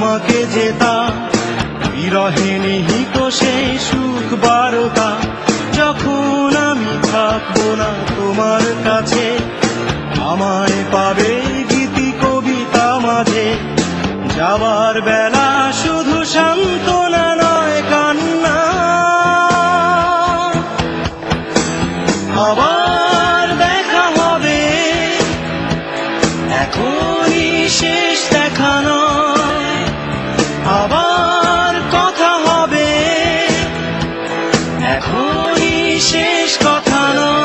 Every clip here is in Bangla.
তোমাকে যেতা, বিরহে নিহিত সেই সুখ বারতা। যখন আমি থাকবো না তোমার কাছে, আমায় পাবে গীতি কবিতা মাঝে। যাবার বেলা শুধু সান্ত্বনা নয় কান্না, আবার দেখা হবে, এখনই শেষ দেখা নয়। আবার কথা হবে, এখনই শেষ কথা নয়।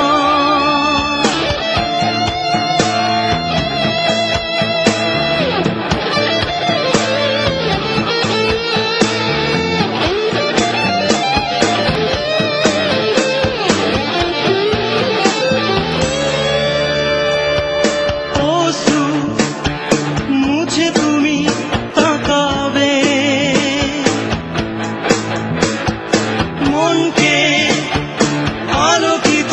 মুছে তুমি তাকাবে, মনকে আলোকিত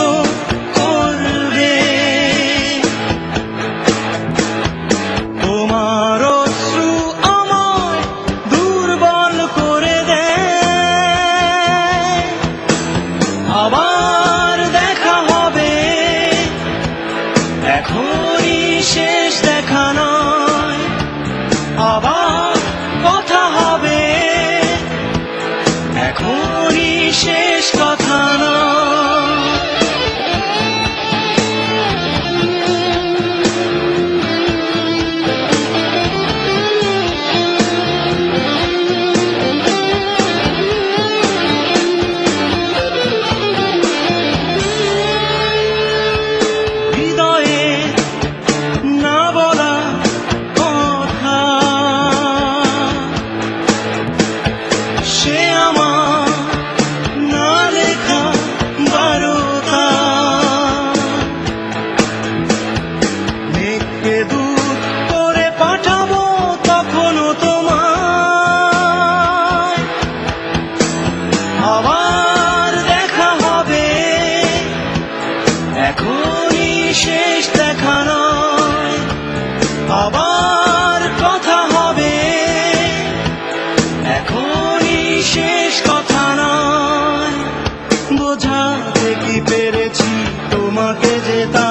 করবে। তোমার অশ্রু আমায় দুর্বল করে দেয়। আবার দেখা হবে, এখনই শেষ দেখা নয়। আবার কথা হবে, এখনই শেষ কথা নয়। হৃদয়ে না বলা কথা, সে আমার না লেখা বারতা। মেঘকে দূত করে পাঠাবো তখনও তোমায়। আবার দেখা হবে, এখনই শেষ দেখা নয়। আবার কথা হবে, এখনই শেষ কথা নয়। বোঝাতে কি পেরেছি তোমাকে যেতা,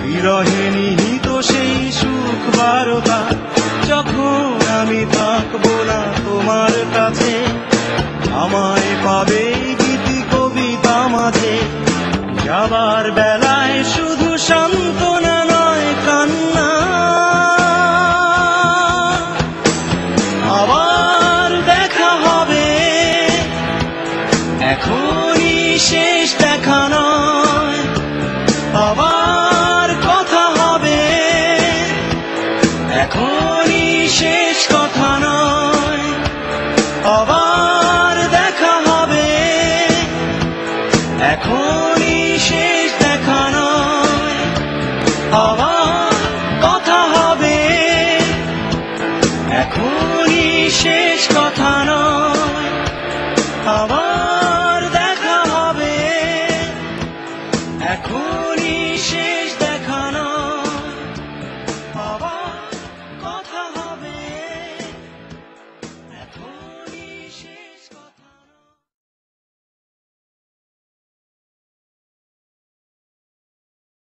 বিরহে নিহিত সেই সুখ বারতা। যখন আমি থাকবো না তোমার কাছে, আমায় পাবে গীতি কবিতা মাঝে। যাবার বেলায় শুধু সান্ত্বনা নয় কান্না, আবার দেখা হবে, এখনই শেষ দেখা নয়। আবার কথা হবে, এখনই শেষ কথা নয়। আবার দেখা হবে, এখনই শেষ দেখা নয়। আবার